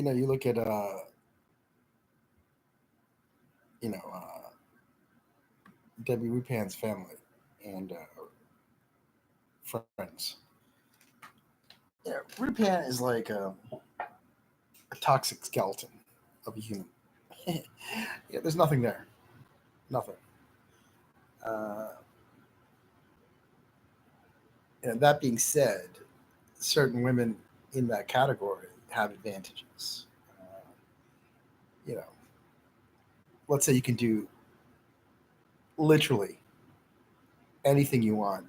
You look at you know, Debbie Rupan's family and friends. Rupan is like a toxic skeleton of a human. There's nothing there. Nothing. Uh, and that being said, certain women in that category have advantages. Uh, you know, let's say you can do literally anything you want,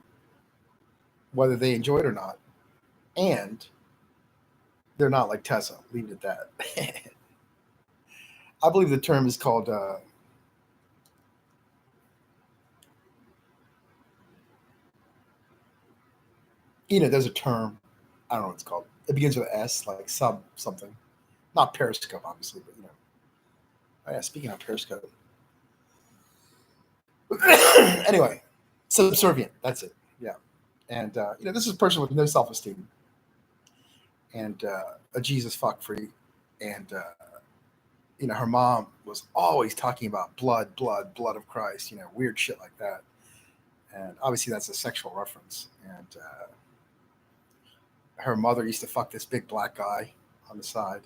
whether they enjoy it or not, and they're not like Tessa. Leave it at that. I believe the term is called. There's a term. I don't know what it's called. It begins with an S, like sub something. Not Periscope, obviously, but. Oh yeah, speaking of Periscope. Anyway, subservient. That's it. Yeah, and this is a person with no self-esteem and a Jesus fuck freak, and her mom was always talking about blood, blood, blood of Christ. Weird shit like that. And obviously that's a sexual reference. And her mother used to fuck this big black guy on the side,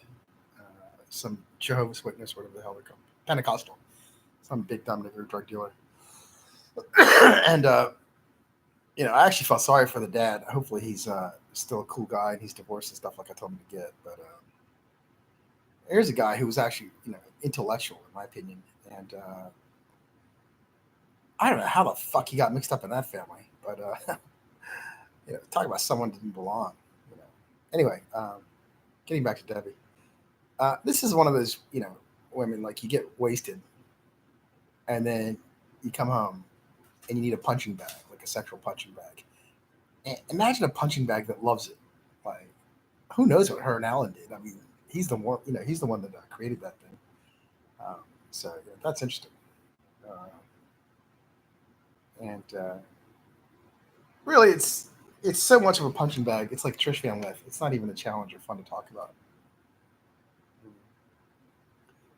some Jehovah's Witness, whatever the hell they're called, Pentecostal, some big dumb nigger drug dealer. And I actually felt sorry for the dad. Hopefully he's still a cool guy and he's divorced and stuff like I told him to get. But here's a guy who was actually intellectual in my opinion, and I don't know how the fuck he got mixed up in that family, but talk about someone who didn't belong. Anyway, getting back to Debbie, this is one of those women, like, you get wasted, and then you come home and you need a punching bag, like a sexual punching bag. And imagine a punching bag that loves it. Like, who knows what her and Alan did? I mean, he's the one, he's the one that created that thing. So that's interesting. And really, it's so much of a punching bag. It's like Trish Van Lith. It's not even a challenge or fun to talk about.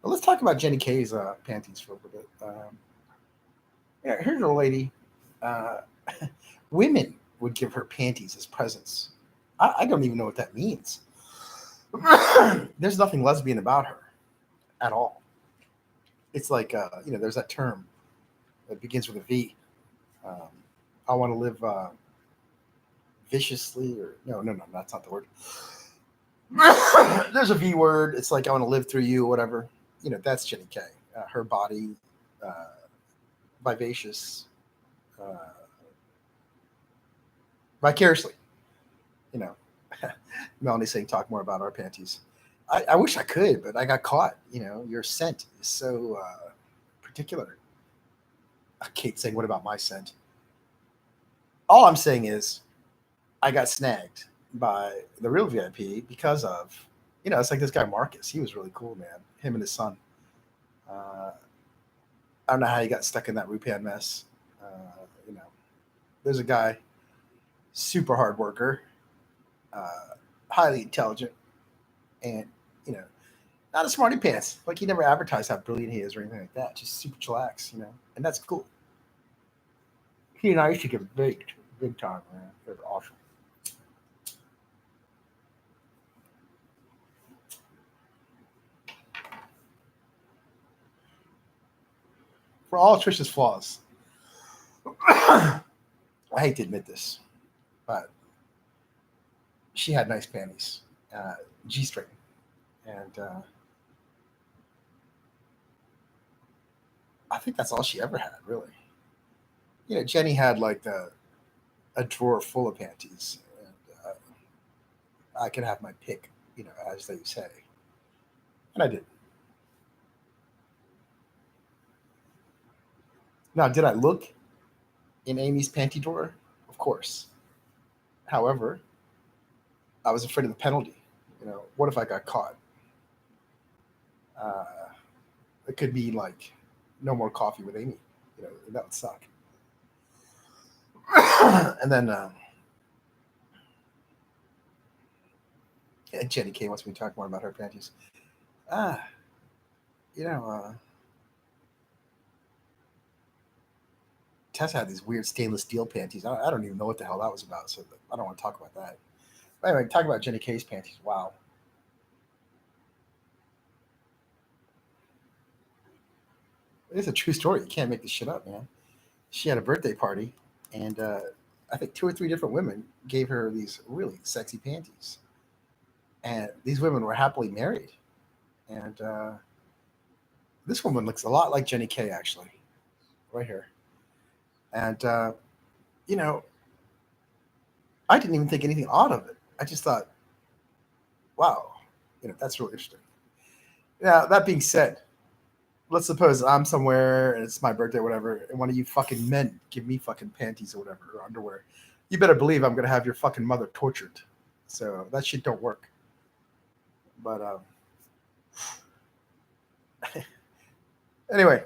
But let's talk about Jenny K's panties for a little bit. Here's a lady. Uh, Women would give her panties as presents. I don't even know what that means. There's nothing lesbian about her at all. It's like there's that term that begins with a V. Um, I want to live viciously, or no, that's not the word. There's a V word. It's like I want to live through you, or whatever. That's Jenny K. Her body, uh, vivacious, uh, vicariously. You know, Melanie saying talk more about our panties. I wish I could, but I got caught. Your scent is so particular. Kate saying, "What about my scent?" All I'm saying is, I got snagged by the real VIP because of, it's like this guy Marcus. He was really cool, man. Him and his son. Uh, I don't know how he got stuck in that Rupan mess. You know, there's a guy, super hard worker, highly intelligent, and you know, not a smarty pants. Like, he never advertised how brilliant he is or anything like that. Just super chillax, and that's cool. He and I used to get baked big time, man. It was awesome. For all Trisha's flaws, I hate to admit this, but she had nice panties, G string, and I think that's all she ever had, really. Jenny had like a drawer full of panties, and I could have my pick, as they say, and I did. Now, did I look in Amy's panty drawer? Of course. However, I was afraid of the penalty. What if I got caught? Uh, it could be like no more coffee with Amy. That would suck. And then Jenny K wants me to talk more about her panties. Ah, you know, Tessa had these weird stainless steel panties. I don't even know what the hell that was about, so I don't want to talk about that. But anyway, talk about Jenny K's panties. Wow, it's a true story. You can't make this shit up, man. She had a birthday party, and I think two or three different women gave her these really sexy panties, and these women were happily married. And this woman looks a lot like Jenny K, actually, right here. And you know, I didn't even think anything odd of it. I just thought, wow, that's really interesting. Now, that being said, let's suppose I'm somewhere and it's my birthday or whatever, and one of you fucking men give me fucking panties or whatever, or underwear. You better believe I'm gonna have your fucking mother tortured. So that shit don't work. But anyway,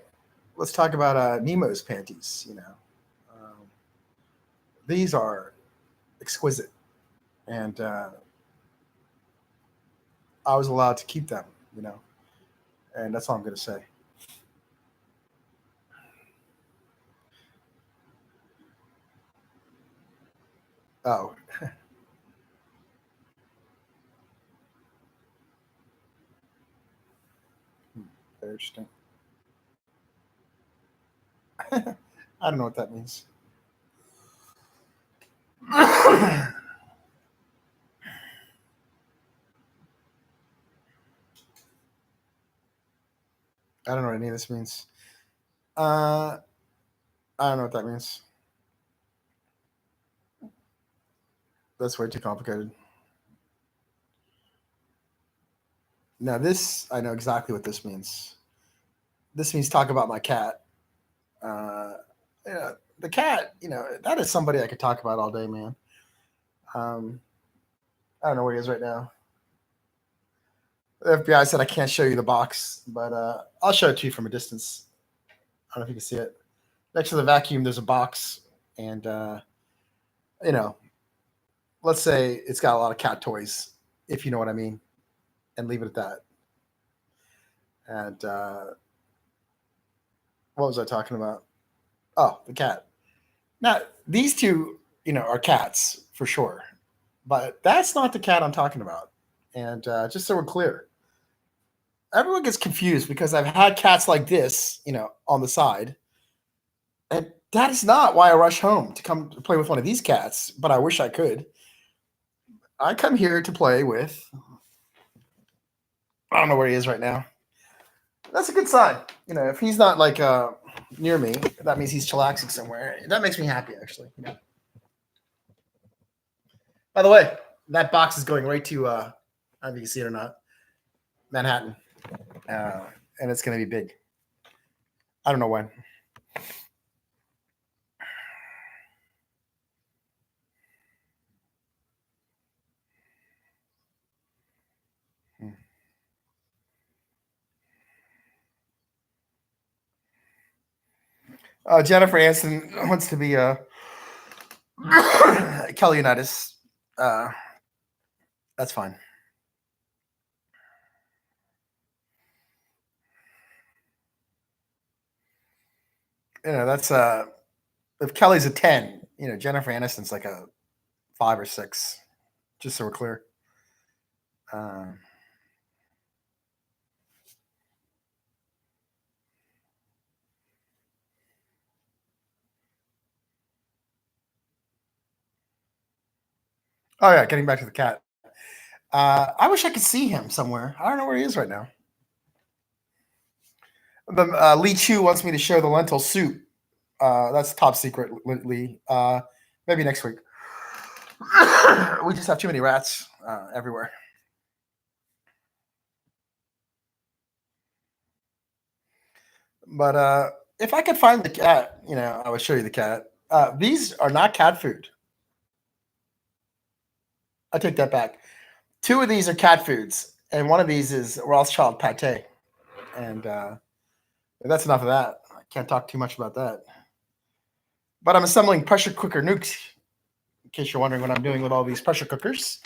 let's talk about Nemo's panties. These are exquisite, and I was allowed to keep them. And that's all I'm gonna say. Oh, very interesting. I don't know what that means. I don't know what any of this means. Uh, I don't know what that means. That's way too complicated. Now, this, I know exactly what this means. This means talk about my cat. Uh, the cat, that is somebody I could talk about all day, man. Um, I don't know where he is right now. The FBI said I can't show you the box, but I'll show it to you from a distance. I don't know if you can see it. Next to the vacuum, there's a box, and you know, let's say it's got a lot of cat toys, if you know what I mean, and leave it at that. And what was I talking about? Oh, the cat. Now, these two, are cats for sure, but that's not the cat I'm talking about. And just so we're clear, everyone gets confused because I've had cats like this, on the side, and that is not why I rush home to come to play with one of these cats. But I wish I could. I come here to play with. I don't know where he is right now. That's a good sign. If he's not like near me, that means he's chillaxing somewhere. That makes me happy, actually. By the way, that box is going right to. I don't know if you can see it or not. Manhattan, uh, and it's going to be big. I don't know when. Jennifer Aniston wants to be Kelly Unitas. That's fine. That's if Kelly's a 10, Jennifer Aniston's like a 5 or 6, just so we're clear. Um, oh yeah, getting back to the cat. I wish I could see him somewhere. I don't know where he is right now. The Lee Chu wants me to show the lentil soup. That's top secret, Lee. Maybe next week. We just have too many rats everywhere. But if I could find the cat, I would show you the cat. These are not cat food. I take that back. 2 of these are cat foods, and one of these is Rothschild pate. And that's enough of that. I can't talk too much about that. But I'm assembling pressure cooker nukes. In case you're wondering what I'm doing with all these pressure cookers,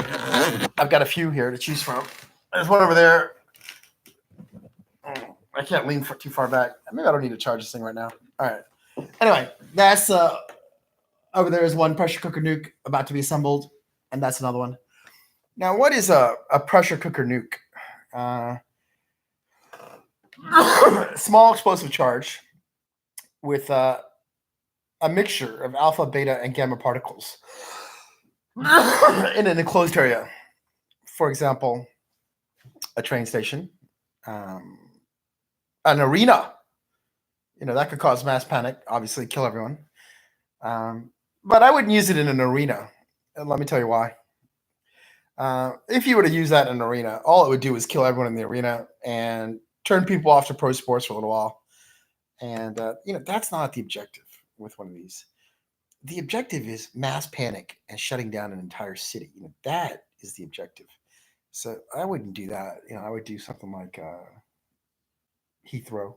I've got a few here to choose from. There's one over there. I can't lean too far back. Maybe I don't need to charge this thing right now. All right. Anyway, that's over there is one pressure cooker nuke about to be assembled, and that's another one. Now, what is a pressure cooker nuke? Small explosive charge with a mixture of alpha, beta, and gamma particles in an enclosed area. For example, a train station, an arena. That could cause mass panic, obviously kill everyone. But I wouldn't use it in an arena. And let me tell you why. If you were to use that in an arena, all it would do is kill everyone in the arena and turn people off to pro sports for a little while. And, that's not the objective with one of these. The objective is mass panic and shutting down an entire city. That is the objective. So I wouldn't do that. I would do something like Heathrow,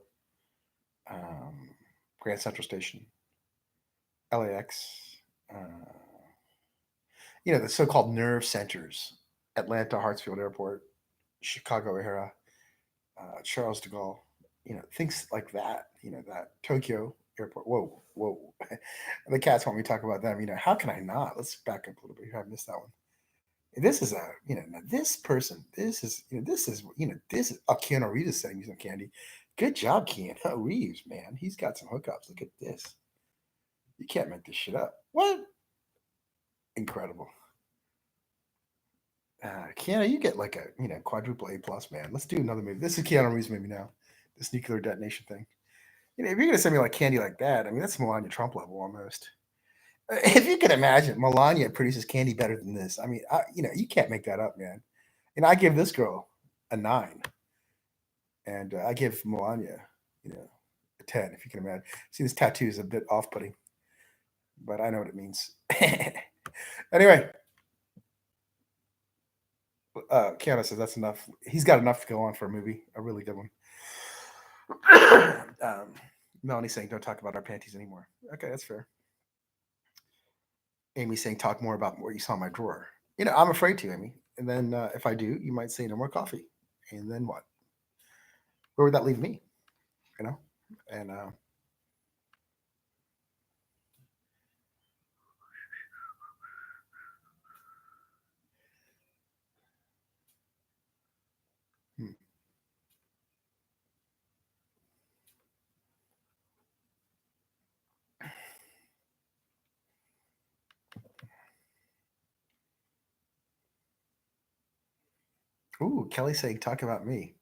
Grand Central Station, LAX, the so-called nerve centers, Atlanta Hartsfield Airport, Chicago O'Hara, Charles de Gaulle, things like that, that Tokyo Airport. Whoa. The cats want me to talk about them. How can I not? Let's back up a little bit here. I missed that one. This is now this person, this is Keanu Reeves saying some candy. Good job, Keanu Reeves, man. He's got some hookups. Look at this. You can't make this shit up. What? Incredible. Keanu, you get like a quadruple A plus, man. Let's do another movie. This is Keanu Reeves movie now. This nuclear detonation thing. If you're gonna send me like candy like that, that's Melania Trump level almost. If you can imagine, Melania produces candy better than this. You can't make that up, man. And I give this girl a 9, and I give Melania, a 10. If you can imagine. See, this tattoo is a bit off-putting, but I know what it means. Anyway, Keanu says that's enough. He's got enough to go on for a movie, a really good one. Melanie saying, "Don't talk about our panties anymore." Okay, that's fair. Amy saying, "Talk more about what you saw in my drawer." I'm afraid to, Amy. And then if I do, you might say no more coffee. And then what? Where would that leave me? And Ooh, Kelly saying, "Talk about me."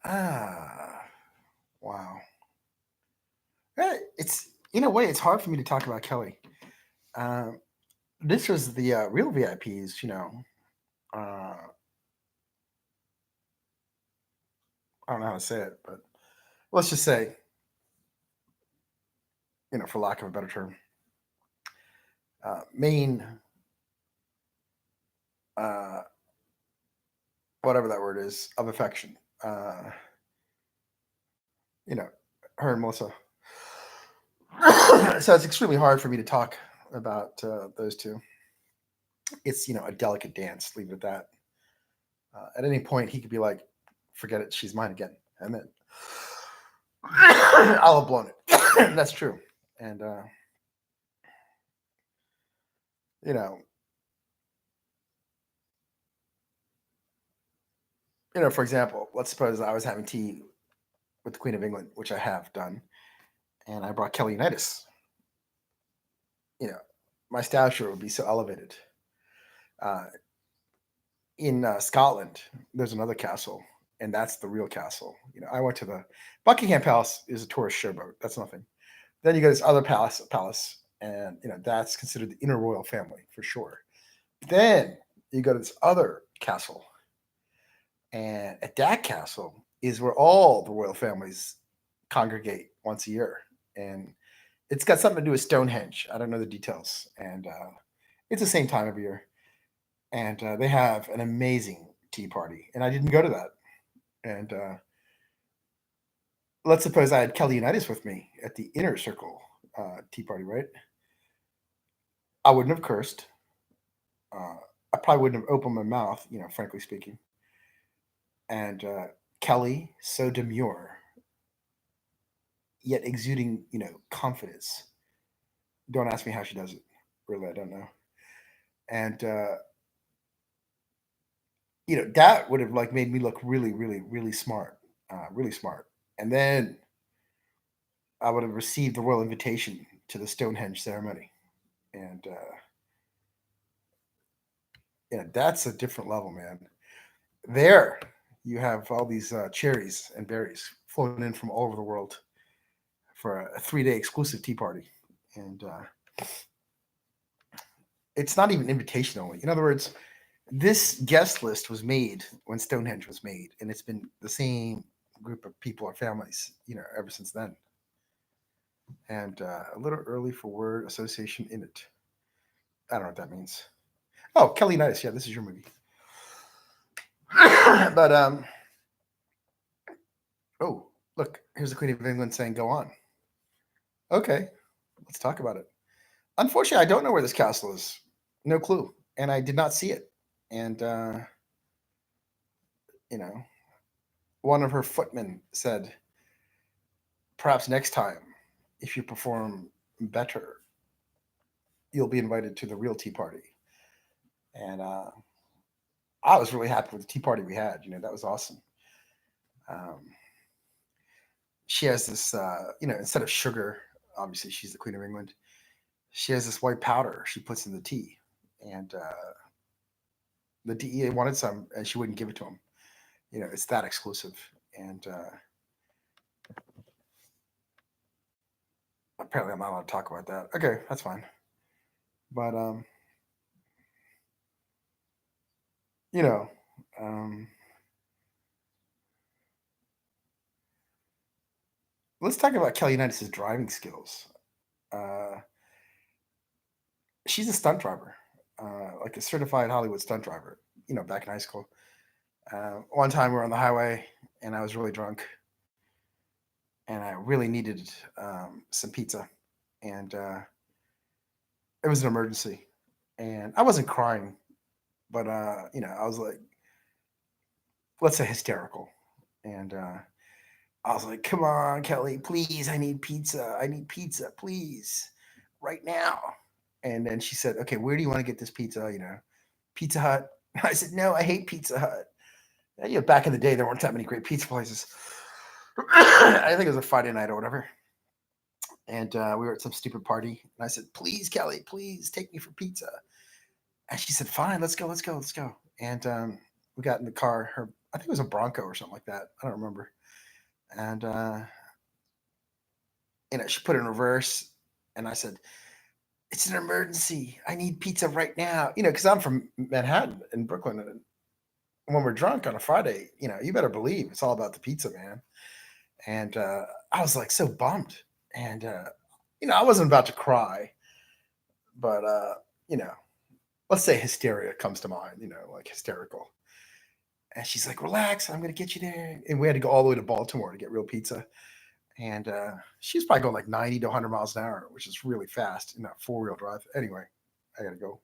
Wow. It's in a way, it's hard for me to talk about Kelly. This was the real VIPs, I don't know how to say it, but let's just say, for lack of a better term, main, whatever that word is, of affection. Her and Melissa. So it's extremely hard for me to talk about those two. It's a delicate dance. Leave it at that. At any point, he could be like, "Forget it, she's mine again," and then I'll have blown it. That's true. And for example, let's suppose I was having tea with the Queen of England, which I have done, and I brought Kelly Unitas. My stature would be so elevated. In Scotland, there's another castle, and that's the real castle. I went to the Buckingham Palace is a tourist showboat. That's nothing. Then you go to this other palace, and that's considered the inner royal family for sure. Then you go to this other castle, and at that castle is where all the royal families congregate once a year, and it's got something to do with Stonehenge. I don't know the details, and it's the same time every year, and they have an amazing tea party, and I didn't go to that, and let's suppose I had Kelly Unitas with me at the inner circle tea party, right? I wouldn't have cursed. I probably wouldn't have opened my mouth, frankly speaking. And Kelly, so demure, yet exuding, confidence. Don't ask me how she does it. Really, I don't know. And that would have like made me look really, really, really smart, really smart. And then I would have received the royal invitation to the Stonehenge ceremony, and that's a different level, man. There, you have all these cherries and berries flown in from all over the world for a 3-day exclusive tea party, and it's not even invitation only. In other words, this guest list was made when Stonehenge was made, and it's been the same group of people or families, ever since then. And a little early for word association in it. I don't know what that means. Oh, Kelly Unitas. Yeah, this is your movie. But oh, look, here's the Queen of England saying, "Go on." Okay, let's talk about it. Unfortunately, I don't know where this castle is. No clue, and I did not see it. And you know, one of her footmen said, "Perhaps next time, if you perform better, you'll be invited to the real tea party." And I was really happy with the tea party we had. That was awesome. Um, she has this, instead of sugar, obviously she's the Queen of England. She has this white powder she puts in the tea, and the DEA wanted some, and she wouldn't give it to them. It's that exclusive, and apparently I'm not allowed to talk about that. Okay, that's fine. But you know, um, let's talk about Kelly Unitas' driving skills. Uh, she's a stunt driver, like a certified Hollywood stunt driver. Back in high school. One time we were on the highway, and I was really drunk, and I really needed some pizza, and it was an emergency, and I wasn't crying, but I was like, let's say hysterical, and I was like, "Come on, Kelly, please, I need pizza, please, right now." And then she said, "Okay, where do you want to get this pizza? Pizza Hut." I said, "No, I hate Pizza Hut." Back in the day, there weren't that many great pizza places. I think it was a Friday night or whatever. And we were at some stupid party. And I said, "Please, Kelly, please take me for pizza." And she said, "Fine, let's go, let's go, let's go." And we got in the car. I think it was a Bronco or something like that. I don't remember. And, she put it in reverse. And I said, "It's an emergency. I need pizza right now." Because I'm from Manhattan in Brooklyn. And when we're drunk on a Friday, you better believe it's all about the pizza, man. And I was like so bummed, and I wasn't about to cry, but let's say hysteria comes to mind, like hysterical. And she's like, "Relax, I'm gonna get you there." And we had to go all the way to Baltimore to get real pizza. And she's probably going like 90 to 100 miles an hour, which is really fast in that 4-wheel drive. Anyway, I gotta go.